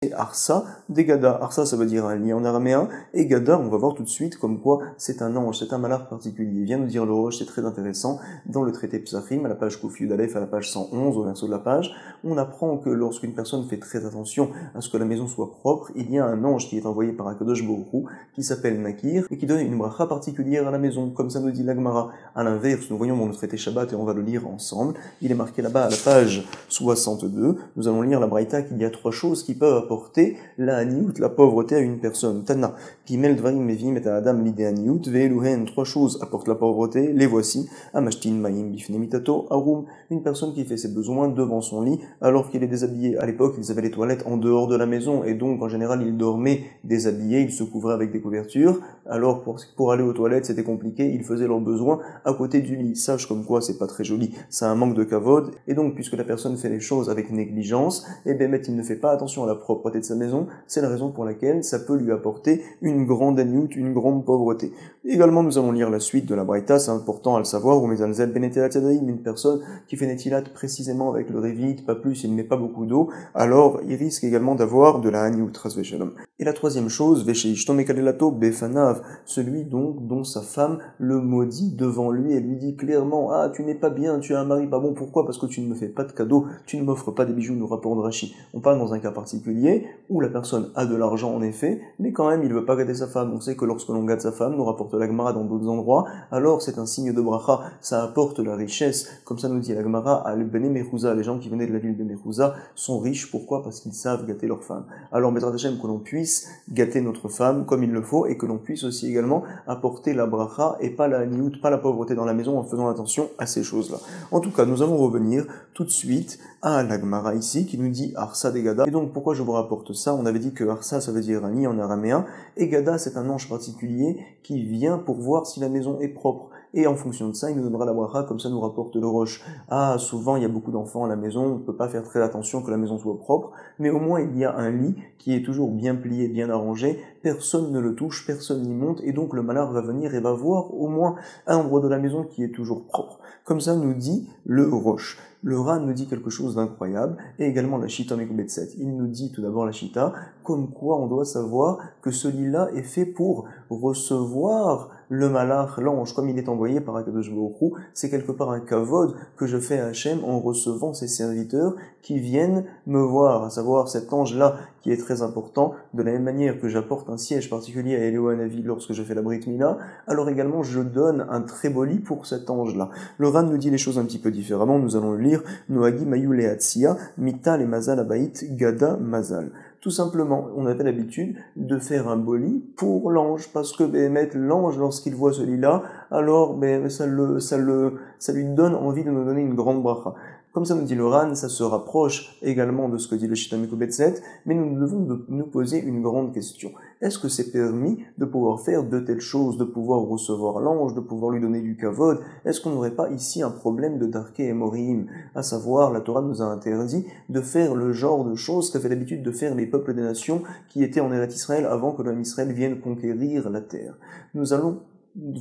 Et Arsa, des Gada. Arsa, ça veut dire un lit en araméen, et Gada, on va voir tout de suite comme quoi c'est un ange, c'est un malach particulier. Il vient nous dire le roche, c'est très intéressant. Dans le traité Psachim, à la page Kouf Yud-Aleph, à la page 111, au verso de la page, on apprend que lorsqu'une personne fait très attention à ce que la maison soit propre, il y a un ange qui est envoyé par Akadosh Baruch Hu, qui s'appelle Nakir, et qui donne une bracha particulière à la maison, comme ça nous dit l'Agmara. À l'inverse, nous voyons dans le traité Shabbat, et on va le lire ensemble, il est marqué là-bas à la page 62, nous allons lire la braïta qu'il y a 3 choses qui peuvent apporter la aniout, la pauvreté à une personne. Tana, Gimel Dvarim Mevim et Adam l'idée aniout, Ve'eluhen, 3 choses apportent la pauvreté, les voici, Amashtin Maim Bifne Mitato, Arum, une personne qui fait ses besoins devant son lit, alors qu'il est déshabillé. À l'époque, ils avaient les toilettes en dehors de la maison, et donc, en général, ils dormaient déshabillés, ils se couvraient avec des couvertures, alors pour aller aux toilettes, c'était compliqué, ils faisaient leurs besoins à côté du lit. Sache comme quoi, c'est pas très joli, c'est un manque de kavod, et donc, puisque la personne fait les choses avec négligence, et bien, il ne fait pas attention à la propreté de sa maison, c'est la raison pour laquelle ça peut lui apporter une grande aniout, une grande pauvreté. Également, nous allons lire la suite de la Braïta, c'est important à le savoir, ou Mezalzel Benetelat Yadayim, une personne qui fait Netilat précisément avec le Révit, pas plus, il ne met pas beaucoup d'eau, alors il risque également d'avoir de la aniout, Ras Veshalom. Et la troisième chose, Vesheishtom Ekalelato Befanav, celui donc dont sa femme le maudit devant lui et lui dit clairement, ah, tu n'es pas bien, tu as un mari pas bon, pourquoi? Parce que tu ne me fais pas de cadeaux, tu ne m'offres pas des bijoux, nous rapporte Rashi. On parle dans un cas particulier où la personne a de l'argent en effet, mais quand même il veut pas gâter sa femme. On sait que lorsque l'on gâte sa femme, nous rapporte la Gemara dans d'autres endroits, alors c'est un signe de bracha, ça apporte la richesse, comme ça nous dit la Gemara, al-Bene Mechouza, les gens qui venaient de la ville de Mechouza sont riches, pourquoi? Parce qu'ils savent gâter leur femme. Alors Bezrat Hashem, que l'on puisse gâter notre femme comme il le faut, et que l'on puisse aussi également apporter la bracha et pas la niout, pas la pauvreté dans la maison en faisant attention à ces choses-là. En tout cas, nous allons revenir tout de suite à la Gemara ici, qui nous dit Arsa de Gada. Et donc, pourquoi je vous rapporte ça? On avait dit que Arsa, ça veut dire un lit en araméen, et Gada, c'est un ange particulier qui vient pour voir si la maison est propre. Et en fonction de ça, il nous donnera la bracha, comme ça nous rapporte le roche. Ah, souvent, il y a beaucoup d'enfants à la maison, on ne peut pas faire très attention que la maison soit propre, mais au moins, il y a un lit qui est toujours bien plié, bien arrangé, personne ne le touche, personne n'y monte, et donc le malheur va venir et va voir au moins un endroit de la maison qui est toujours propre. Comme ça nous dit le roche. Le Ran nous dit quelque chose d'incroyable, et également la Shita Mekubetset. Il nous dit tout d'abord la Shita, comme quoi on doit savoir que ce lit-là est fait pour recevoir le malach, l'ange, comme il est envoyé par Akadosh Baruch Hu. C'est quelque part un kavod que je fais à Hachem en recevant ses serviteurs qui viennent me voir, à savoir cet ange-là qui est très important, de la même manière que j'apporte un siège particulier à Eliyahu Hanavi lorsque je fais la Brit Mila, alors également je donne un très beau lit pour cet ange-là. Le Ran nous dit les choses un petit peu différemment, nous allons le lire, Noagi Mayu Leatsia, Mita le Mazal Abait, Gada Mazal. Tout simplement, on avait l'habitude de faire un beau lit pour l'ange, parce que l'ange, lorsqu'il voit ce lit-là, alors ça lui donne envie de nous donner une grande bracha. Comme ça nous dit le Ran, ça se rapproche également de ce que dit le Shita Mekubetset, mais nous devons nous poser une grande question. Est-ce que c'est permis de pouvoir faire de telles choses, de pouvoir recevoir l'ange, de pouvoir lui donner du kavod? Est-ce qu'on n'aurait pas ici un problème de Darkei Emorim? À savoir, la Torah nous a interdit de faire le genre de choses qu'avaient l'habitude de faire les peuples des nations qui étaient en Eretz Israël avant que l'homme Israël vienne conquérir la terre. Nous allons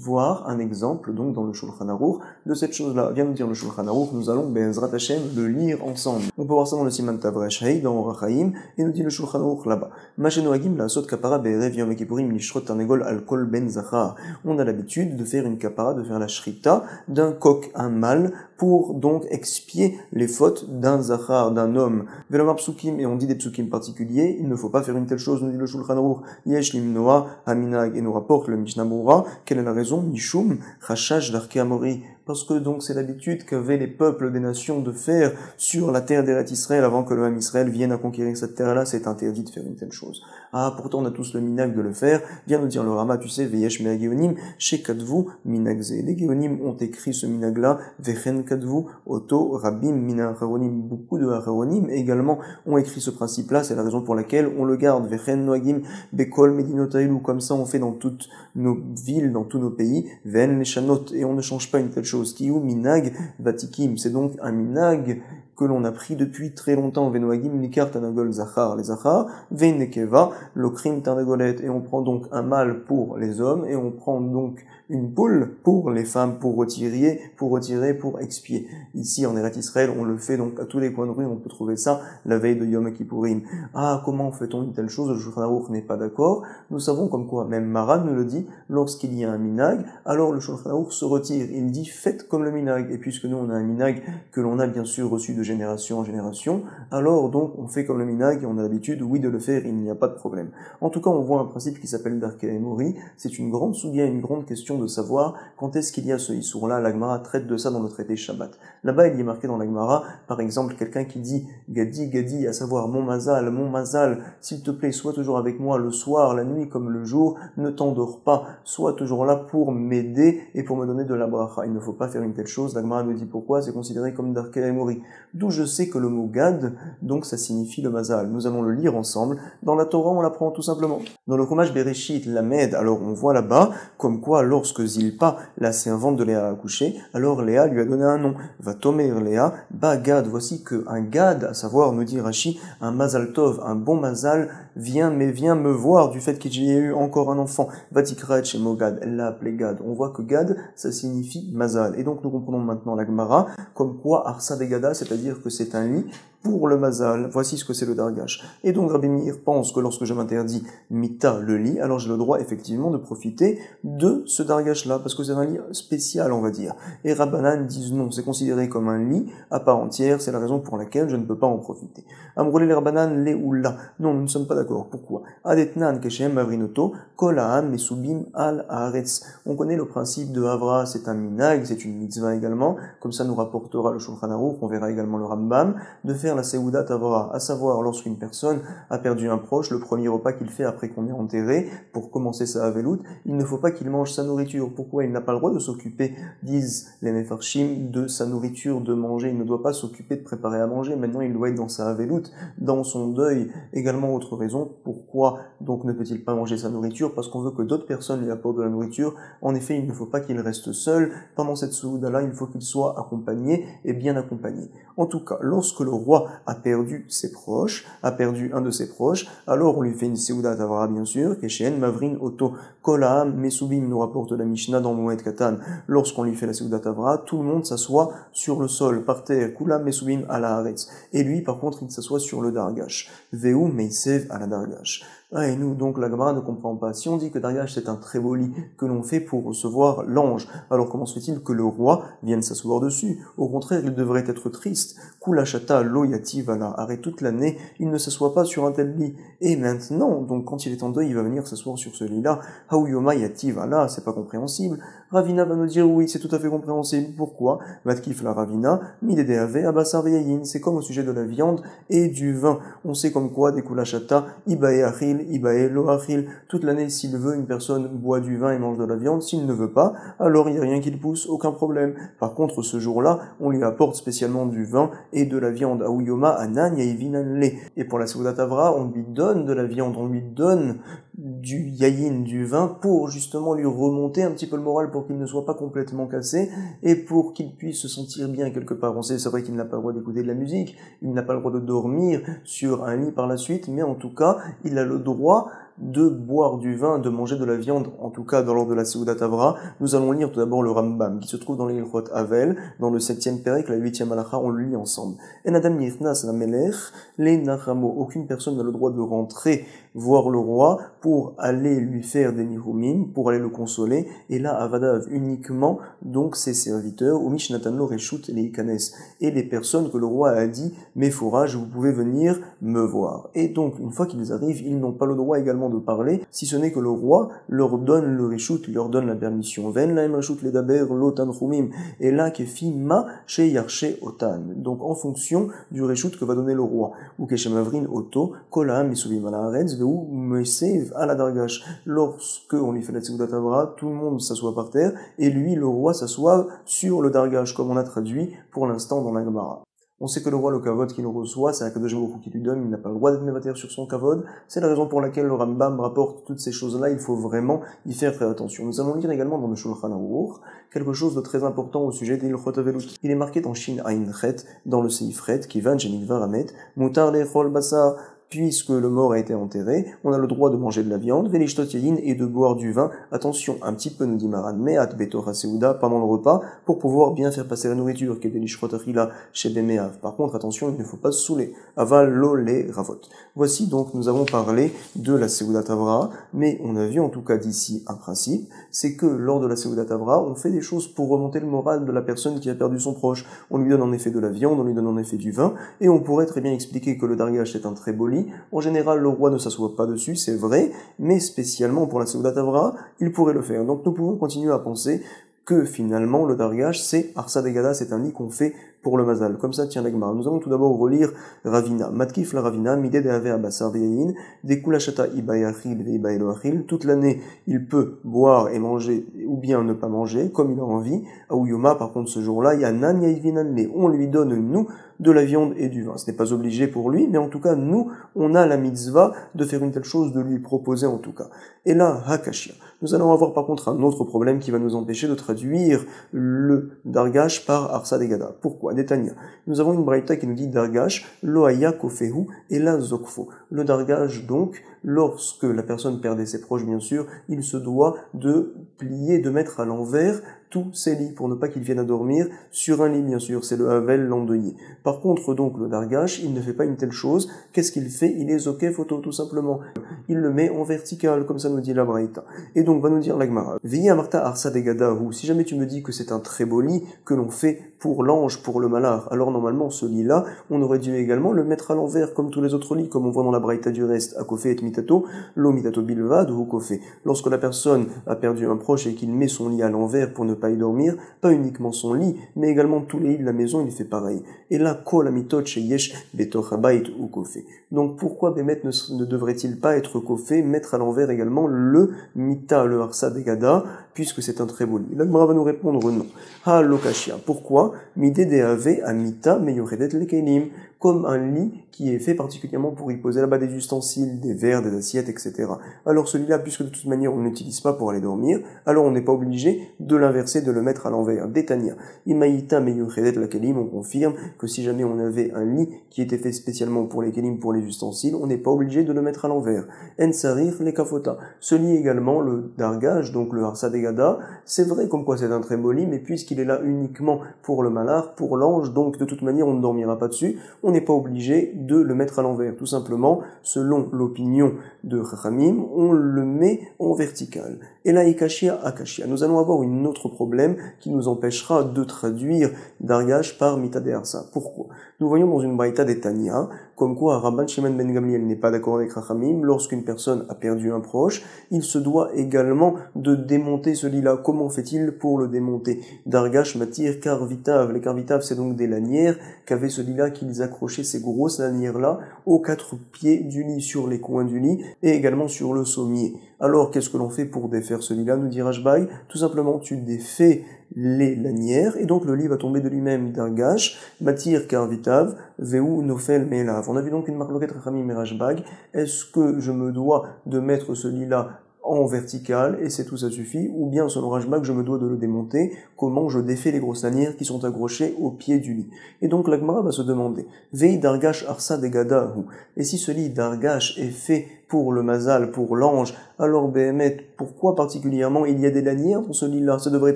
voir un exemple donc dans le Shulchan Aruch de cette chose-là. Vient nous dire le Shulchan Aruch, nous allons Be'ezrat Hashem le lire ensemble. On peut voir ça dans le Siman Tavresh Hei, dans Orachaim, et nous dit le Shulchan Aruch là-bas. Mashenoagim la sot kapara be'erev yom kippurim lishrot tarnegol al kol ben zachar. On a l'habitude de faire une kapara, de faire la shrita d'un coq, un mâle, pour donc expier les fautes d'un zachar, d'un homme. Velomar psukim, et on dit des psukim particuliers, il ne faut pas faire une telle chose, nous dit le Shulchan Aruch, yesh limnoa haminag, et nous rapporte le Mishnah Berurah, quelle est la raison? Mishum Rashash Darkei Amori. Parce que donc c'est l'habitude qu'avaient les peuples des nations de faire sur la terre d'Eretz Israël avant que le Ham Israël vienne à conquérir cette terre-là, c'est interdit de faire une telle chose. Ah, pourtant on a tous le minag de le faire. Vient nous dire le Rama, tu sais, Veyesh Mea Geonim, Shekadvu Minagze. Les Geonim ont écrit ce minag-là, Vechen Kadvu, Oto Rabim Mina Acharonim. Beaucoup de Acharonim également ont écrit ce principe-là, c'est la raison pour laquelle on le garde. Vechen Noagim Bekol Medinotailou, comme ça on fait dans toutes nos villes, dans tous nos pays, Ven Leshanot, et on ne change pas une telle chose. Kiou minag vatikim, c'est donc un minag que l'on a pris depuis très longtemps, Venoagim Nikar Tanagol Zachar, les Zachar, Venekeva, Lokrim Tanagolet, et on prend donc un mâle pour les hommes, et on prend donc une poule pour les femmes, pour retirer, pour expier. Ici, en Eretz Israël, on le fait donc à tous les coins de rue, on peut trouver ça la veille de Yom Kippourim. Ah, comment fait-on une telle chose? Le Shulchan Aruch n'est pas d'accord. Nous savons comme quoi, même Maran nous le dit, lorsqu'il y a un minag, alors le Shulchan Aruch se retire. Il dit, faites comme le minag. Et puisque nous, on a un minag que l'on a bien sûr reçu de génération en génération, alors donc, on fait comme le minag et on a l'habitude, oui, de le faire, il n'y a pas de problème. En tout cas, on voit un principe qui s'appelle Darkei Mori. C'est une grande soudia, une grande question de savoir quand est-ce qu'il y a ce Issour-là. La Gemara traite de ça dans le traité Shabbat. Là-bas, il y est marqué dans la Gemara, par exemple, quelqu'un qui dit Gadi, Gadi, à savoir mon mazal, s'il te plaît, sois toujours avec moi le soir, la nuit comme le jour, ne t'endors pas, sois toujours là pour m'aider et pour me donner de la bracha. Il ne faut pas faire une telle chose. La Gemara nous dit pourquoi, c'est considéré comme Darkei Mori. D'où je sais que le mot Gad, donc ça signifie le mazal. Nous allons le lire ensemble. Dans la Torah, on l'apprend tout simplement. Dans le Chumash Bereshit, Lamed, alors on voit là-bas, comme quoi lorsque Zilpa, la servante de Léa, a accouché, alors Léa lui a donné un nom. Va tomer Léa, ba Gad. Voici qu'un Gad, à savoir, nous dit Rashi, un mazal tov, un bon mazal, viens me voir du fait qu'il y ait eu encore un enfant. Vatikrat chez Mogad, elle l'a appelé Gad. On voit que Gad, ça signifie mazal. Et donc nous comprenons maintenant la Gemara, comme quoi Arsa Vegada, c'est-à-dire que c'est un lit pour le mazal. Voici ce que c'est le dargash. Et donc Rabbi Meir pense que lorsque je m'interdis mita, le lit, alors j'ai le droit effectivement de profiter de ce dargash-là, parce que c'est un lit spécial, on va dire. Et Rabbanan disent non, c'est considéré comme un lit à part entière, c'est la raison pour laquelle je ne peux pas en profiter. Amrolé les Rabbanan, les ou là. Non, nous ne sommes pas d'accord. Pourquoi? Adetnan keshem mavrinoto, kolaam mesubim al haaretz. On connaît le principe de Havra, c'est un minag, c'est une mitzvah également, comme ça nous rapportera le Shulchan Aruch, on verra également le Rambam, de faire la Seudat Havra, à savoir lorsqu'une personne a perdu un proche, le premier repas qu'il fait après qu'on ait enterré, pour commencer sa Havelut, il ne faut pas qu'il mange sa nourriture. Pourquoi? Il n'a pas le droit de s'occuper, disent les Mefarshim, de sa nourriture, de manger. Il ne doit pas s'occuper de préparer à manger. Maintenant, il doit être dans sa Havelut, dans son deuil. Également, autre raison, pourquoi donc ne peut-il pas manger sa nourriture? Parce qu'on veut que d'autres personnes lui apportent de la nourriture. En effet, il ne faut pas qu'il reste seul. Pendant cette Souda-là, il faut qu'il soit accompagné et bien accompagné. En tout cas, lorsque le roi a perdu ses proches, a perdu un de ses proches, alors on lui fait une Seudat Havra, bien sûr, Keshen, Mavrin, Oto, Kolaam, Mesubim, nous rapporte la Mishnah dans Moed Katan. Lorsqu'on lui fait la Seudat Havra, tout le monde s'assoit sur le sol, par terre, Kulam, Mesubim, à la Haaretz. Et lui, par contre, il s'assoit sur le Dargash. Veu, Meisev, à la Dargash. Ah, et nous, donc, la Gemara ne comprend pas. Si on dit que Dargash, c'est un très beau lit que l'on fait pour recevoir l'ange, alors comment se fait-il que le roi vienne s'asseoir dessus? Au contraire, il devrait être triste. Kulachata, lo yativana, arrête toute l'année, il ne s'assoit pas sur un tel lit. Et maintenant, donc, quand il est en deuil, il va venir s'asseoir sur ce lit-là. Hauyoma yativana, c'est pas compréhensible. Ravina va nous dire, oui, c'est tout à fait compréhensible. Pourquoi? Matkif la Ravina, midedeave, abasar veyayin. C'est comme au sujet de la viande et du vin. On sait comme quoi, des kulachata, ibae achil, ibae lo achil. Toute l'année, s'il veut, une personne boit du vin et mange de la viande. S'il ne veut pas, alors il n'y a rien qui le pousse, aucun problème. Par contre, ce jour-là, on lui apporte spécialement du vin et de la viande. Aouyoma, anan, yaïvinan le. Et pour la Seudat Havra, on lui donne de la viande, on lui donne du yayin, du vin, pour justement lui remonter un petit peu le moral, pour qu'il ne soit pas complètement cassé, et pour qu'il puisse se sentir bien quelque part. On sait, c'est vrai qu'il n'a pas le droit d'écouter de la musique, il n'a pas le droit de dormir sur un lit par la suite, mais en tout cas, il a le droit de boire du vin, de manger de la viande, en tout cas dans l'ordre de la Seudat Havra. Nous allons lire tout d'abord le Rambam, qui se trouve dans les Ilchot Havel, dans le 7e Pérec, la 8e Halacha, on le lit ensemble. En Adam Nichnas la Melech, les Nachamo, aucune personne n'a le droit de rentrer voir le roi pour aller lui faire des nihumim, pour aller le consoler, et là, Avadav, uniquement, donc ses serviteurs, ou Mishnatan lo Reshut les Ikanes, et les personnes que le roi a dit, mes fourrages, vous pouvez venir me voir. Et donc, une fois qu'ils arrivent, ils n'ont pas le droit également de parler, si ce n'est que le roi leur donne le Reshut, leur donne la permission. Ven laem Reshut les daber lotan chumim, et là, kefi ma she yarshe otan. Donc, en fonction du Reshut que va donner le roi. Ou keshemavrin oto, kolam misuvim ala haaretz, ou mesev à la dargash. Lorsque on lui fait la Seudat Havra, tout le monde s'assoit par terre, et lui, le roi, s'assoit sur le dargash, comme on a traduit pour l'instant dans la Gemara. On sait que le roi, le kavod qu'il reçoit, c'est Akadosh Baruch Hu qui lui donne, il n'a pas le droit d'être mévater sur son kavod. C'est la raison pour laquelle le Rambam rapporte toutes ces choses-là, il faut vraiment y faire très attention. Nous allons lire également dans le Shulchan Aruch quelque chose de très important au sujet d'Ilchot Avelut. Il est marqué dans Shin Ain Chet, dans le Seif Chet, qui va Jenigvar Amet, Mutar Lechol Basar, puisque le mort a été enterré, on a le droit de manger de la viande, velishtot yayin, et de boire du vin. Attention, un petit peu nous dit Maran, me'at betorah seuda, pendant le repas, pour pouvoir bien faire passer la nourriture, qui est velishtot achila chez Bemeav. Par contre, attention, il ne faut pas se saouler. Aval lo le ravot. Voici donc, nous avons parlé de la Seudat Avra, mais on a vu en tout cas d'ici un principe, c'est que lors de la Seudat Avra, on fait des choses pour remonter le moral de la personne qui a perdu son proche. On lui donne en effet de la viande, on lui donne en effet du vin, et on pourrait très bien expliquer que le dargash est un très beau lit. En général, le roi ne s'assoit pas dessus, c'est vrai, mais spécialement pour la Seudat Avra, il pourrait le faire. Donc nous pouvons continuer à penser que finalement le dargash, c'est Arsa Degada, c'est un lit qu'on fait pour le mazal. Comme ça, tiens l'agmara. Nous allons tout d'abord relire Ravina. Matkif la Ravina, midé de ave abasar veyayin, de kulashata ibayachil veibaeloachil. Toute l'année, il peut boire et manger, ou bien ne pas manger, comme il a envie. Aouyoma, par contre, ce jour-là, yanan yaivinanle. On lui donne, nous, de la viande et du vin. Ce n'est pas obligé pour lui, mais en tout cas, nous, on a la mitzvah de faire une telle chose, de lui proposer en tout cas. Et là, hakashia. Nous allons avoir par contre un autre problème qui va nous empêcher de traduire le dargash par Arsa Degada. Pourquoi? Détania. Nous avons une braïta qui nous dit dargash, loaya kofehu et la zokfo. Le dargash donc, lorsque la personne perdait ses proches bien sûr, il se doit de plier, de mettre à l'envers tous ses lits pour ne pas qu'ils viennent à dormir sur un lit bien sûr, c'est le havel l'endeuillé. Par contre donc le dargash, il ne fait pas une telle chose, qu'est-ce qu'il fait? Il est zoké photo tout simplement. Il le met en vertical comme ça nous dit la braïta. Et donc va nous dire l'agmara. Viya marta arsa degadahu. Si jamais tu me dis que c'est un très beau lit que l'on fait pour l'ange, pour le malard, alors normalement ce lit-là, on aurait dû également le mettre à l'envers comme tous les autres lits, comme on voit dans la braïta du reste, à kofé et mitato, lo mitato bilvad ou kofé. Lorsque la personne a perdu un proche et qu'il met son lit à l'envers pour ne pas y dormir, pas uniquement son lit, mais également tous les lits de la maison, il fait pareil. Et là, kol amitot sheyesh betoch habayit ou kofé. Donc pourquoi Bémet ne devrait-il pas être kofé, mettre à l'envers également le mita, le harsa degada, puisque c'est un très beau lit? L'agmara va nous répondre non. Ha lokashia. Pourquoi? Midé de ave a mita meyoredet lekelim, comme un lit qui est fait particulièrement pour y poser là-bas des ustensiles, des verres, des assiettes, etc. Alors celui-là, puisque de toute manière on ne l'utilise pas pour aller dormir, alors on n'est pas obligé de l'inverser, de le mettre à l'envers. Détania. Imaïta meyoredet lekelim, on confirme que si jamais on avait un lit qui était fait spécialement pour les kelim, pour les ustensiles, on n'est pas obligé de le mettre à l'envers. En sarif le kafota. Ce lit également, le dargage, donc le harsa degada, c'est vrai comme quoi c'est un très beau lit, mais puisqu'il est là uniquement pour le malard, pour l'ange, donc de toute manière on ne dormira pas dessus, on n'est pas obligé de le mettre à l'envers. Tout simplement, selon l'opinion de Chachamim, on le met en vertical. Et là, ikashia, akashia. Nous allons avoir un autre problème qui nous empêchera de traduire dargash par mita de harsa. Pourquoi? Nous voyons dans une braïta des Tanya, comme quoi Rabban Shimon ben Gamliel n'est pas d'accord avec Chachamim, lorsqu'une personne a perdu un proche, il se doit également de démonter ce lit-là. Comment fait-il pour le démonter? Dargash matir karvitav. Les karvitav, c'est donc des lanières qu'avait ce lit-là, qu'ils accrochaient ces grosses lanières-là aux 4 pieds du lit, sur les coins du lit, et également sur le sommier. Alors, qu'est-ce que l'on fait pour défaire ce lit-là, nous dit Rashbag? Tout simplement, tu défais les lanières, et donc le lit va tomber de lui-même dargash, matir karvitav, veu nofel melav. On a vu donc une marloquette Rachamim et Rashbag. Est-ce que je me dois de mettre ce lit-là en vertical, et c'est tout, ça suffit, ou bien selon Rashbag, je me dois de le démonter, comment je défais les grosses lanières qui sont accrochées au pied du lit. Et donc la Gemara va se demander, Vei dargash arsa degadahu, et si ce lit dargash est fait pour le mazal, pour l'ange, alors Béhémet, pourquoi particulièrement il y a des lanières dans ce lit-là? Ça devrait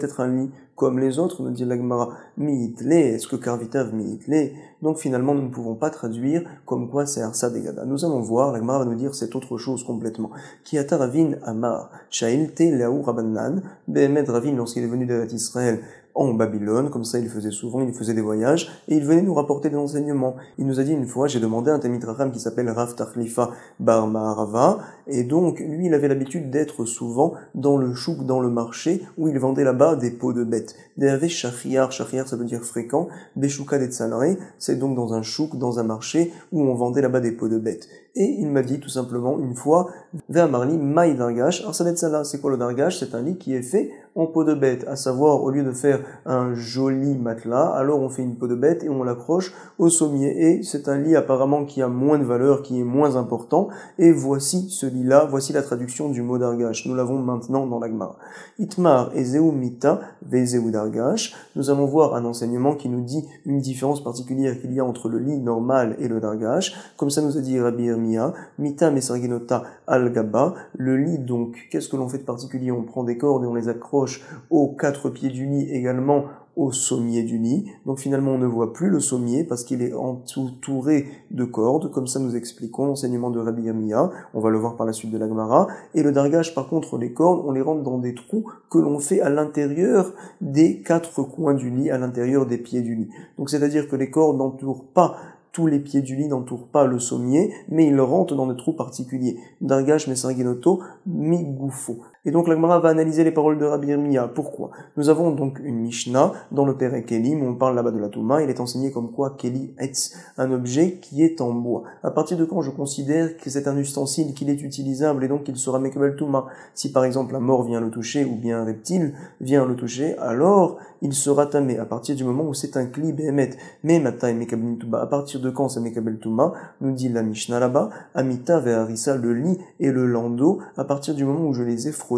être un lit comme les autres, nous dit la Gemara. Mi-itle, est-ce que karvitav mi-itle? Donc finalement, nous ne pouvons pas traduire comme quoi c'est Arsa Degada. Nous allons voir, la Gemara va nous dire c'est autre chose complètement. Kiata Ravin Amar, Sha'ilte Laou Rabanan, Béhémet Ravin, lorsqu'il est venu d'Israël, en Babylone, comme ça il faisait souvent, il faisait des voyages, et il venait nous rapporter des enseignements. Il nous a dit une fois, j'ai demandé à un Talmid Chacham qui s'appelle Rav Tachlifa Bar Maharava, et donc lui il avait l'habitude d'être souvent dans le chouk, dans le marché, où il vendait là-bas des peaux de bêtes. Des shachiyar, shachiyar ça veut dire fréquent, des chouka des tsalré, c'est donc dans un chouk, dans un marché, où on vendait là-bas des peaux de bêtes. Et il m'a dit tout simplement une fois, Ve'amarli maï dargash. Arsalet c'est quoi le dargash? C'est un lit qui est fait en peau de bête, à savoir au lieu de faire un joli matelas, alors on fait une peau de bête et on l'accroche au sommier. Et c'est un lit apparemment qui a moins de valeur, qui est moins important. Et voici ce lit-là, voici la traduction du mot dargash. Nous l'avons maintenant dans la Gemara. Itmar et zeu mita ve dargash. Nous allons voir un enseignement qui nous dit une différence particulière qu'il y a entre le lit normal et le dargash. Comme ça nous a dit Rabbi Yirmiyah, mita mesarginota al-gaba. Le lit donc, qu'est-ce que l'on fait de particulier? On prend des cordes et on les accroche aux 4 pieds du lit, également au sommier du lit. Donc finalement on ne voit plus le sommier parce qu'il est entouré de cordes, comme ça nous expliquons l'enseignement de Rabbi Yirmiyah, on va le voir par la suite de la Gemara. Et le dargash par contre, les cordes, on les rentre dans des trous que l'on fait à l'intérieur des 4 coins du lit, à l'intérieur des pieds du lit. Donc c'est-à-dire que les cordes n'entourent pas tous les pieds du lit, n'entourent pas le sommier, mais ils rentrent dans des trous particuliers. Dargash mesarginoto migufo. Et donc la Gemara va analyser les paroles de Rabbi Yirmiyah. Pourquoi? Nous avons donc une Mishnah dans le Perek Kelim, où on parle là-bas de la Touma. Il est enseigné comme quoi Keli Etz, un objet qui est en bois. À partir de quand je considère que c'est un ustensile, qu'il est utilisable et donc qu'il sera Mekabel Touma? Si par exemple un mort vient le toucher ou bien un reptile vient le toucher, alors il sera tamé à partir du moment où c'est un kli behemet. Mais matai Mekabel Touma, à partir de quand c'est Mekabel Touma? Nous dit la Mishnah là-bas, Amita ve'arissa, le lit et le landau, à partir du moment où je les ai frottés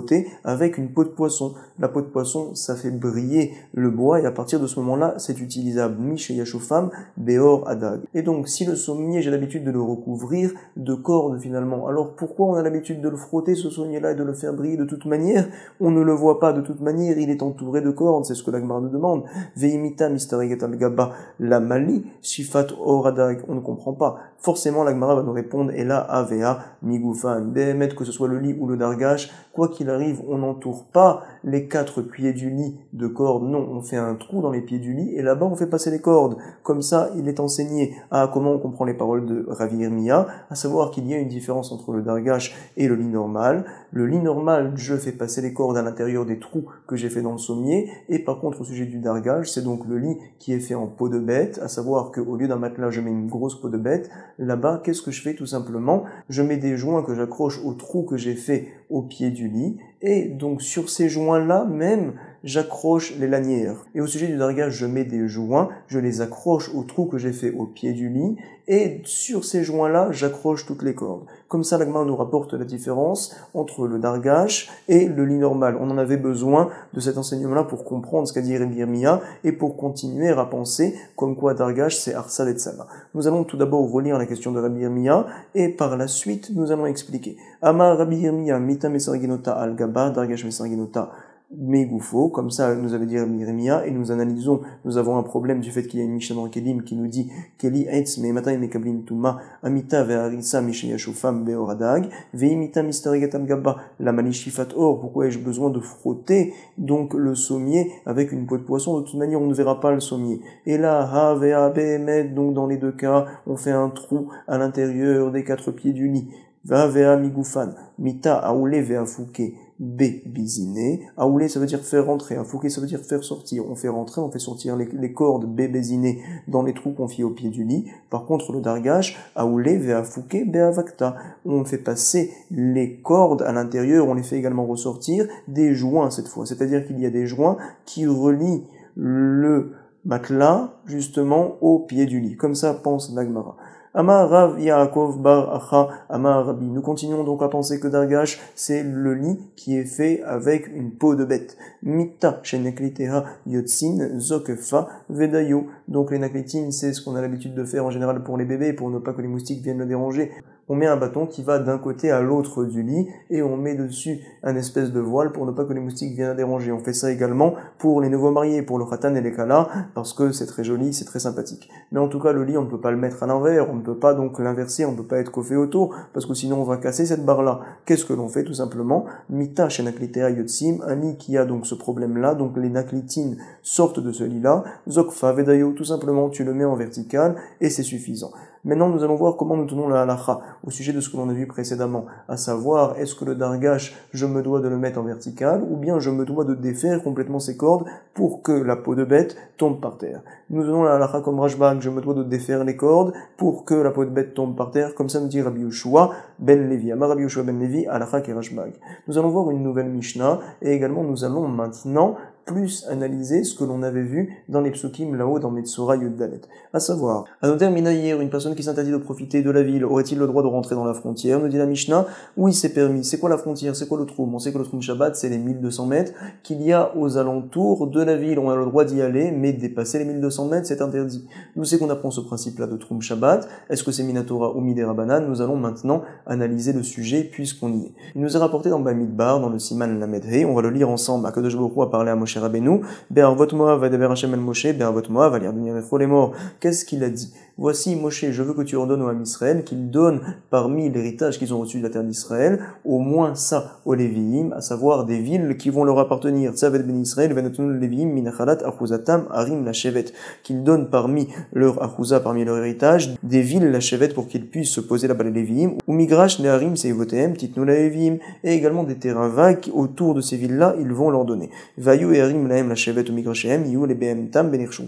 avec une peau de poisson. La peau de poisson, ça fait briller le bois et à partir de ce moment-là, c'est utilisable. Miche yashofam beor adag. Et donc, si le sommier, j'ai l'habitude de le recouvrir de cordes finalement, alors pourquoi on a l'habitude de le frotter, ce sommier-là, et de le faire briller de toute manière? On ne le voit pas de toute manière, il est entouré de cordes, c'est ce que la Gemara nous demande. Veimita mistariget al-gaba la mali shifat or adag. On ne comprend pas. Forcément, la Gemara va nous répondre, et là, avea migufan behemet, que ce soit le lit ou le dargash, quoi qu'il arrive, on n'entoure pas les 4 pieds du lit de cordes, non, on fait un trou dans les pieds du lit et là-bas on fait passer les cordes. Comme ça, il est enseigné à comment on comprend les paroles de Rabbi Yirmiyah, à savoir qu'il y a une différence entre le dargash et le lit normal. Le lit normal, je fais passer les cordes à l'intérieur des trous que j'ai fait dans le sommier, et par contre au sujet du dargash, c'est donc le lit qui est fait en peau de bête, à savoir qu'au lieu d'un matelas, je mets une grosse peau de bête. Là-bas, qu'est-ce que je fais? Tout simplement, je mets des joints que j'accroche au trou que j'ai fait au pied du lit, et donc sur ces joints-là même, j'accroche les lanières. Et au sujet du dargash, je mets des joints, je les accroche au trou que j'ai fait au pied du lit, et sur ces joints-là, j'accroche toutes les cordes. Comme ça, la Gemara nous rapporte la différence entre le dargash et le lit normal. On en avait besoin de cet enseignement-là pour comprendre ce qu'a dit Rabbi Yirmiyah et pour continuer à penser comme quoi dargash, c'est arsal et tsama. Nous allons tout d'abord relire la question de Rabbi Yirmiyah et par la suite, nous allons expliquer. Amar Rabbi Yirmiyah, mita mesarginota al-gaba, dargash mesarginota Megoufo, comme ça nous avait dit Yirmiyah, et nous analysons, nous avons un problème du fait qu'il y a une Mishnah dans Kelim qui nous dit Keli Eitz me matai me kablin tuma amita ve'arisa mishayashufam beoradag ve'imita mistarigatam gabba la malishifat or. Pourquoi ai-je besoin de frotter donc le sommier avec une peau de poisson? De toute manière on ne verra pas le sommier. Et là ha ve'a behemet, donc dans les deux cas on fait un trou à l'intérieur des 4 pieds du lit. Va ve'a migoufan mita aoule ve'a fouke B biziné. Aoulé, ça veut dire faire rentrer. Afouké, ça veut dire faire sortir. On fait rentrer, on fait sortir les cordes B béziné dans les trous confiés au pied du lit. Par contre, le dargash, aoulé, ve afouké, B avakta. On fait passer les cordes à l'intérieur, on les fait également ressortir des joints cette fois. C'est-à-dire qu'il y a des joints qui relient le matelas, justement, au pied du lit. Comme ça pense la Gemara. Amar Rav Yaakov Bar Acha Amar Rabbi. Nous continuons donc à penser que dargash, c'est le lit qui est fait avec une peau de bête. Mita shenekliteha yotsin zokfa vedayo. Donc les naklitines, c'est ce qu'on a l'habitude de faire en général pour les bébés, pour ne pas que les moustiques viennent le déranger. On met un bâton qui va d'un côté à l'autre du lit et on met dessus un espèce de voile pour ne pas que les moustiques viennent déranger. On fait ça également pour les nouveaux mariés, pour le khatan et les kala, parce que c'est très joli, c'est très sympathique. Mais en tout cas, le lit, on ne peut pas le mettre à l'envers, on ne peut pas donc l'inverser, on ne peut pas être coiffé autour, parce que sinon on va casser cette barre-là. Qu'est-ce que l'on fait tout simplement? Mita chez naklitea yotsim, un lit qui a donc ce problème-là, donc les naklitines sortent de ce lit-là, zokfa vedayo, tout simplement tu le mets en vertical et c'est suffisant. Maintenant, nous allons voir comment nous tenons la halakha au sujet de ce que l'on a vu précédemment, à savoir, est-ce que le dargash, je me dois de le mettre en vertical, ou bien je me dois de défaire complètement ses cordes pour que la peau de bête tombe par terre. Nous tenons la halakha comme Rashbag, je me dois de défaire les cordes pour que la peau de bête tombe par terre, comme ça nous dit Rabbi Yoshua ben Levi. Amar Rabbi Yoshua ben Levi, halakha et Rashbag. Nous allons voir une nouvelle Mishnah, et également nous allons maintenant plus analyser ce que l'on avait vu dans les psukim là-haut dans Metzora Yud-Dalet. À savoir, à nos termes, une personne qui s'interdit de profiter de la ville, aurait-il le droit de rentrer dans la frontière? Nous dit la Mishnah, oui c'est permis. C'est quoi la frontière? C'est quoi le Troum? On sait que le Troum Shabbat, c'est les 1200 mètres qu'il y a aux alentours de la ville. On a le droit d'y aller, mais dépasser les 1200 mètres, c'est interdit. Nous c'est qu'on apprend ce principe-là de Troum Shabbat. Est-ce que c'est Minatora ou Midera Banan? Nous allons maintenant analyser le sujet puisqu'on y est. Il nous est rapporté dans Bamidbar, dans le Siman Lamedhe, on va le lire ensemble. Akadosh Baruch Hu a parlé à Moshe Rabbeinu, Be'arvot Moav vadeber Hashem el Moshe, Be'arvot Moav al yardonir echol les morts. Qu'est-ce qu'il a dit? Voici Moshe, je veux que tu ordonnes au Ham Israël qu'ils donnent parmi l'héritage qu'ils ont reçu de la terre d'Israël, au moins ça aux Lévi'im, à savoir des villes qui vont leur appartenir. Tzavet ben Israël, venatun Lévi'im, minachalat achuzatam arim la shevet. Qu'ils donnent parmi leur achuza, parmi leur héritage, des villes la shevet pour qu'ils puissent se poser là-bas les Lévi'im, ou migrash ne harim seivotem, titnu la Lévi'im, et également des terrains vagues autour de ces villes-là, ils vont leur donner. Vayu et harim lahem la shevet ou migrashem, yu le behem tam benirshum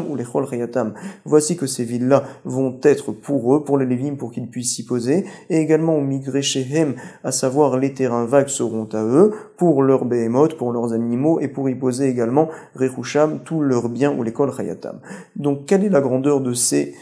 ou lechol chayatam. Voici que ces villes-là vont être pour eux, pour les Lévi'im, pour qu'ils puissent s'y poser, et également au migreshehem, à savoir les terrains vagues seront à eux, pour leurs behemoth, pour leurs animaux, et pour y poser également rechusham, tous leurs biens ou l'école chayatam. Donc, quelle est la grandeur de ces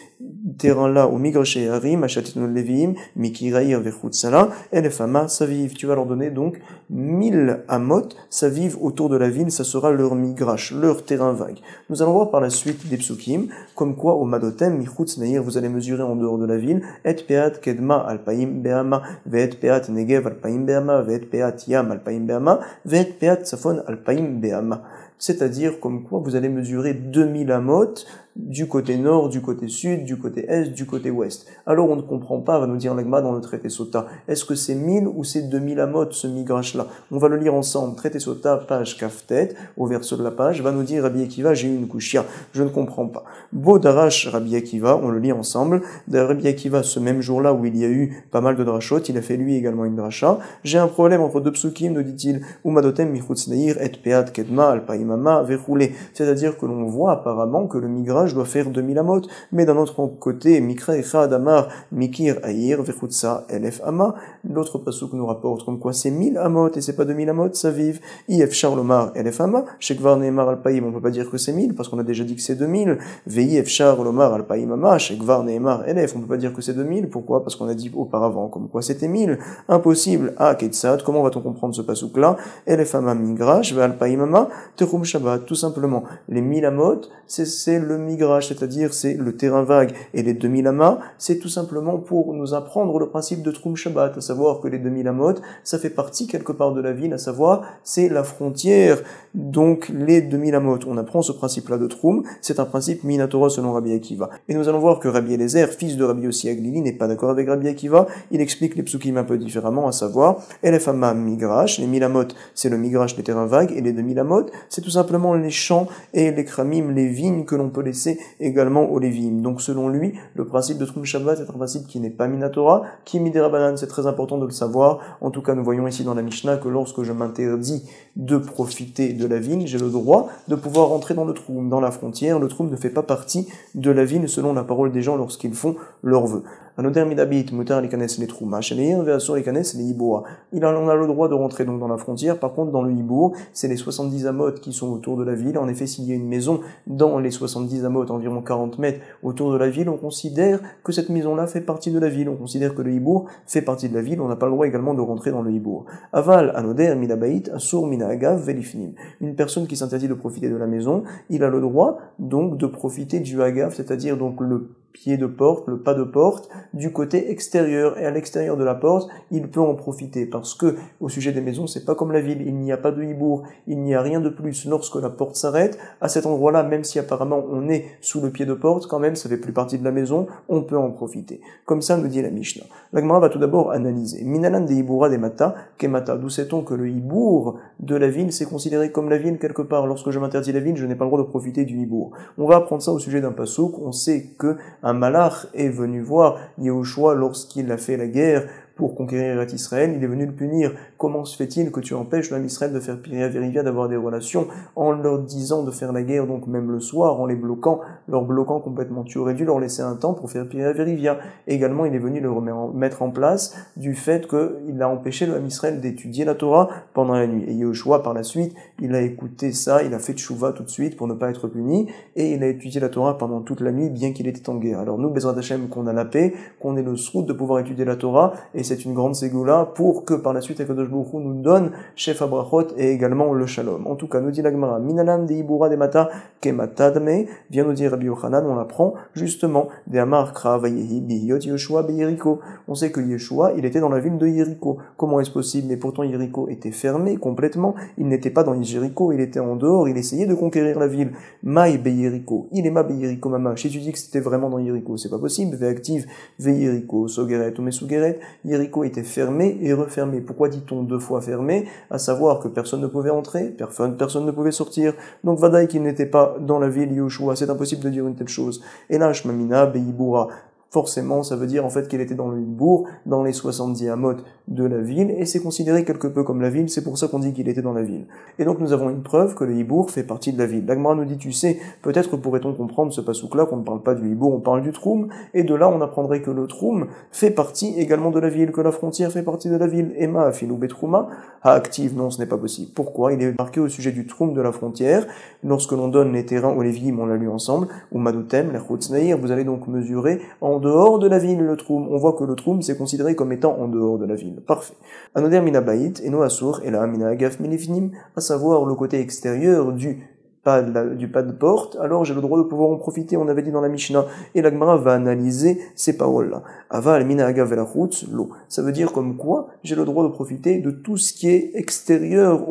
terrain-là, au migrashe harim, achatitun Lévi'im, mikiraïr vechutzala, elefama, saviv. Tu vas leur donner donc 1000 amot, saviv autour de la ville, ça sera leur migrash, leur terrain vague. Nous allons voir par la suite des psukim, comme quoi au madotem, michutz naïr, vous allez mesurer en dehors de la ville, et peat kedma alpaim be'ama, ve'et peat negev alpaim be'ama, ve'et peat yam alpaim be'ama, ve'et peat safon alpaim be'ama. C'est-à-dire comme quoi vous allez mesurer 2000 amot du côté nord, du côté sud, du côté est, du côté ouest. Alors on ne comprend pas, va nous dire l'Agma dans le traité Sota. Est-ce que c'est 1000 ou c'est 2000 amot ce migrash-là? On va le lire ensemble. Traité Sota, page Kaftet, au verso de la page, va nous dire Rabbi Akiva, j'ai eu une kushia. Je ne comprends pas. Beau darash Rabbi Akiva, on le lit ensemble. Rabbi Akiva, ce même jour-là où il y a eu pas mal de drachot, il a fait lui également une dracha. J'ai un problème entre deux psukim, nous dit-il, Umadotem michutz naïr et peat kedma alpaimama verroulé. C'est-à-dire que l'on voit apparemment que le migrash doit faire 2000 amot, mais d'un autre côté, Mikra Echad Amar Mikir Aïr Vechutsa Elef Ama, l'autre pasuk nous rapporte comme quoi c'est 1000 amot et c'est pas 2000 amot, ça vive. If Charlomar Elef Ama, Shekvar Neemar Alpaim, on peut pas dire que c'est 1000 parce qu'on a déjà dit que c'est 2000. Veif Charlomar Alpaim Ama, Shekvar Neemar Elef, on peut pas dire que c'est 2000, pourquoi? Parce qu'on a dit auparavant comme quoi c'était 1000. Impossible. Ah, Ketsad, comment va-t-on comprendre ce pasuk là? Elef Ama Migrash, Ve'alpaim Ama, Techum Shabbat, tout simplement. Les 1000 amot, c'est le migrash, c'est-à-dire c'est le terrain vague, et les 2000 amas, c'est tout simplement pour nous apprendre le principe de Troum Shabbat, à savoir que les 2000 amot, ça fait partie quelque part de la ville, à savoir c'est la frontière. Donc les 2000 amot, on apprend ce principe-là de Troum, c'est un principe Minatora selon Rabbi Akiva. Et nous allons voir que Rabbi Eliezer, fils de Rabbi Yossi Aglili, n'est pas d'accord avec Rabbi Akiva, il explique les psukim un peu différemment, à savoir Elefama migrash, les 1000 amot, c'est le migrash, les terrains vagues, et les 2000 amot, c'est tout simplement les champs et les kramim, les vignes que l'on peut laisser également aux Lévi'im. Donc selon lui, le principe de Troum Shabbat est un principe qui n'est pas Minatora, qui est Midera Banan, c'est très important de le savoir. En tout cas, nous voyons ici dans la Mishnah que lorsque je m'interdis de profiter de la vigne, j'ai le droit de pouvoir rentrer dans le Troum, dans la frontière. Le Troum ne fait pas partie de la vigne selon la parole des gens lorsqu'ils font leurs vœux. Anoder midabit, mutar likanes les Trouma, sheneir ve'asur likanes les Hiboura. On a le droit de rentrer donc dans la frontière. Par contre, dans le Hibour, c'est les 70 amot qui sont autour de la ville. En effet, s'il y a une maison dans les 70 amot, environ 40 mètres autour de la ville, on considère que cette maison-là fait partie de la ville. On considère que le Hibour fait partie de la ville. On n'a pas le droit également de rentrer dans le Hibour. Aval, anoder midabait, asur mina agav velifnim. Une personne qui s'interdit de profiter de la maison, il a le droit donc de profiter du agav, c'est-à-dire donc le pied de porte, le pas de porte, du côté extérieur. Et à l'extérieur de la porte, il peut en profiter. Parce que, au sujet des maisons, c'est pas comme la ville. Il n'y a pas de hibour. Il n'y a rien de plus. Lorsque la porte s'arrête, à cet endroit-là, même si apparemment on est sous le pied de porte, quand même, ça fait plus partie de la maison, on peut en profiter. Comme ça, nous dit la Mishnah. La Gemara va tout d'abord analyser. Minalan de hibura de mata, kemata. D'où sait-on que le hibour de la ville, c'est considéré comme la ville quelque part. Lorsque je m'interdis la ville, je n'ai pas le droit de profiter du hibour. On va apprendre ça au sujet d'un pasouk. On sait que un malach est venu voir Yehoshua lorsqu'il a fait la guerre pour conquérir Israël, il est venu le punir. Comment se fait-il que tu empêches l'homme Israël de faire Piria Verivia, d'avoir des relations, en leur disant de faire la guerre, donc même le soir, en les bloquant, leur bloquant complètement. Tu aurais dû leur laisser un temps pour faire Piria Verivia. Également, il est venu le mettre en place du fait qu'il a empêché l'homme Israël d'étudier la Torah pendant la nuit. Et Yehoshua, par la suite, il a écouté ça, il a fait tchouva tout de suite pour ne pas être puni, et il a étudié la Torah pendant toute la nuit, bien qu'il était en guerre. Alors nous, Bezrat Hashem, qu'on a la paix, qu'on ait le srout de pouvoir étudier la Torah, et c'est une grande ségoula pour que par la suite Akadosh Baruch Hu nous donne Shef Abrachot et également le Shalom. En tout cas, nous dit la Gemara, Minalam de Ibura de Mata Kematadme, vient nous dire Rabbi Yochanan, on apprend justement des Amar Kra Vayehi Bihiyot Yeshua Beyeriko. On sait que Yeshua, il était dans la ville de Jéricho. Comment est-ce possible? Mais pourtant Jéricho était fermé complètement, il n'était pas dans Jéricho, il était en dehors, il essayait de conquérir la ville. Maï Beyeriko, il est ma Beyeriko Mama. Si tu dis que c'était vraiment dans Jéricho, c'est pas possible. Ve'active Veyeriko, Sogeret ou Mesugeret, Jéricho était fermé et refermé. Pourquoi dit-on deux fois fermé? À savoir que personne ne pouvait entrer, personne ne pouvait sortir. Donc Vadaï qu'il n'était pas dans la ville Yehoshua, c'est impossible de dire une telle chose. Et là, Shmamina, Beibura, forcément, ça veut dire en fait qu'il était dans le Hibour, dans les 70 amot de la ville, et c'est considéré quelque peu comme la ville, c'est pour ça qu'on dit qu'il était dans la ville. Et donc nous avons une preuve que le Hibour fait partie de la ville. L'Agmara nous dit, tu sais, peut-être pourrait-on comprendre ce pasouk-là, qu'on ne parle pas du Hibour, on parle du Troum, et de là on apprendrait que le Troum fait partie également de la ville, que la frontière fait partie de la ville. Ema, Filou, Betrouma, à active, non, ce n'est pas possible. Pourquoi? Il est marqué au sujet du Troum de la frontière, lorsque l'on donne les terrains aux Lévi'im, on l'a lu ensemble, ou Madoutem, les Chutznaïr, vous allez donc mesurer en dehors de la ville le Troum. On voit que le Troum c'est considéré comme étant en dehors de la ville. Parfait. Anoder mina bait, eno asur, et la mina agaf milifnim, à savoir le côté extérieur du pas de porte, alors j'ai le droit de pouvoir en profiter, on avait dit dans la Mishnah, et la Gemara va analyser ces paroles-là. Aval mina agav velachutz, l'eau. Ça veut dire comme quoi j'ai le droit de profiter de tout ce qui est extérieur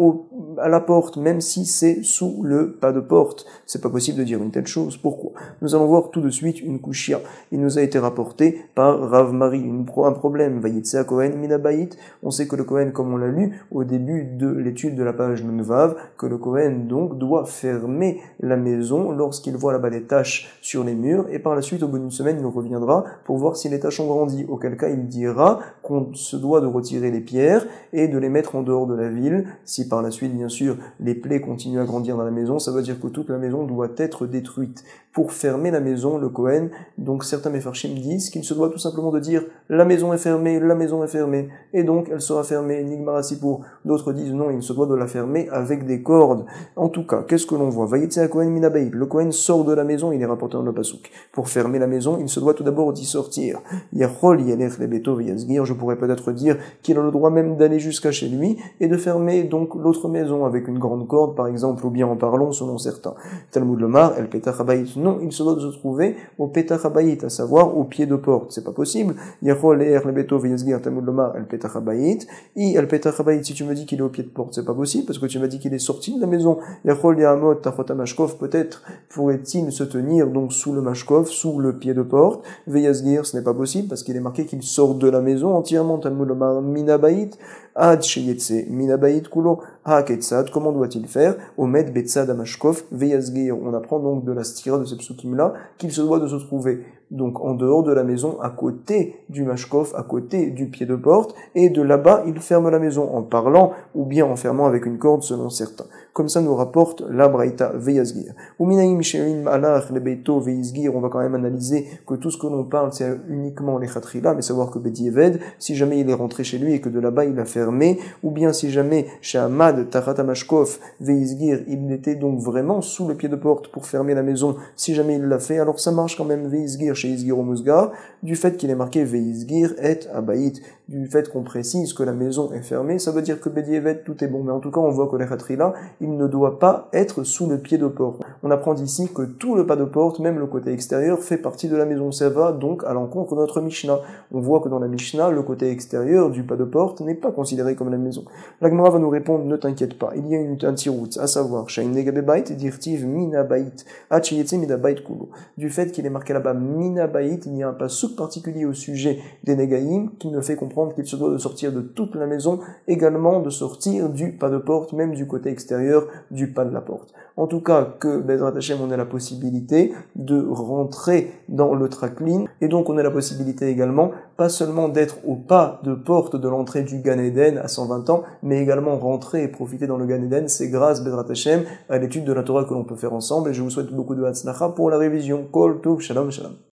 à la porte, même si c'est sous le pas de porte. C'est pas possible de dire une telle chose. Pourquoi? Nous allons voir tout de suite une kushia. Il nous a été rapporté par Rav Mari, un problème. Vayitse Kohen mina bait. On sait que le Kohen, comme on l'a lu au début de l'étude de la page Nunvav, que le Kohen donc doit fermer la maison lorsqu'il voit là-bas des taches sur les murs, et par la suite, au bout d'une semaine, il reviendra pour voir si les taches ont grandi, auquel cas il dira qu'on se doit de retirer les pierres et de les mettre en dehors de la ville. Si par la suite, bien sûr, les plaies continuent à grandir dans la maison, ça veut dire que toute la maison doit être détruite. Pour fermer la maison, le Kohen, donc certains Mefarshim disent qu'il se doit tout simplement de dire la maison est fermée, et donc elle sera fermée, Nigmara Sipour. D'autres disent non, il se doit de la fermer avec des cordes. En tout cas, qu'est-ce que l'on voit? Vayitse Kohen minabaït. Le Kohen sort de la maison, il est rapporté dans le pasouk. Pour fermer la maison, il se doit tout d'abord d'y sortir. Yachol yelech lebeto v'yasgir. Je pourrais peut-être dire qu'il a le droit même d'aller jusqu'à chez lui et de fermer donc l'autre maison avec une grande corde, par exemple, ou bien en parlant selon certains. Talmud Lomar, el petach habayit. Non, il se doit de se trouver au petach habayit, à savoir au pied de porte. C'est pas possible. Yachol yelech lebeto v'yasgir. Talmud Lomar, el petach habayit. Et el petach habayit, si tu me dis qu'il est au pied de porte, c'est pas possible parce que tu m'as dit qu'il est sorti de la maison. Yachol yamot tachot mashkov. Peut-être pourrait-il se tenir donc sous le mashkov, sous le pied de porte. Veyasgir, ce n'est pas possible parce qu'il est marqué qu'il sort de la maison entièrement. Talmud Lomar minabayit. Ad sheyetse minabayit kulo. Ha ketzad. Comment doit-il faire? Omed betzad amashkov veyasgir. On apprend donc de la stira de ce psukim là qu'il se doit de se trouver donc en dehors de la maison, à côté du mashkov, à côté du pied de porte, et de là-bas, il ferme la maison en parlant, ou bien en fermant avec une corde selon certains. Comme ça nous rapporte la Braïta Veyasgir. Uminaim she'im alach lebeito Veyasgir, on va quand même analyser que tout ce que l'on parle, c'est uniquement les chatrila, mais savoir que Bedieved, si jamais il est rentré chez lui et que de là-bas il a fermé, ou bien si jamais chez Ahmad Tachat Mashkov Veyasgir, il était donc vraiment sous le pied de porte pour fermer la maison, si jamais il l'a fait, alors ça marche quand même Veyasgir chez Isgir ou Musgar, du fait qu'il est marqué Veisgir et Abayit, du fait qu'on précise que la maison est fermée, ça veut dire que Bedievet, tout est bon. Mais en tout cas, on voit que l'Echatrila, il ne doit pas être sous le pied de porte. On apprend ici que tout le pas de porte, même le côté extérieur, fait partie de la maison. Ça va donc à l'encontre de notre Mishnah. On voit que dans la Mishnah, le côté extérieur du pas de porte n'est pas considéré comme la maison. La Gemara va nous répondre, ne t'inquiète pas. Il y a un tirout, à savoir, Shain Negabebait, dirtiv Minabait, Hachiyetse Minabait Kulo. Du fait qu'il est marqué là-bas Minabait, il y a un passouk particulier au sujet des Negaïm qui me fait comprendre qu'il se doit de sortir de toute la maison, également de sortir du pas de porte, même du côté extérieur du pas de la porte. En tout cas, que Bezrat Hashem, on a la possibilité de rentrer dans le Traklin, et donc on a la possibilité également, pas seulement d'être au pas de porte de l'entrée du Gan Eden à 120 ans, mais également rentrer et profiter dans le Gan Eden. C'est grâce, Bezrat Hashem, à l'étude de la Torah que l'on peut faire ensemble, et je vous souhaite beaucoup de Hatzlacha pour la révision. Kol Tov, Shalom, Shalom.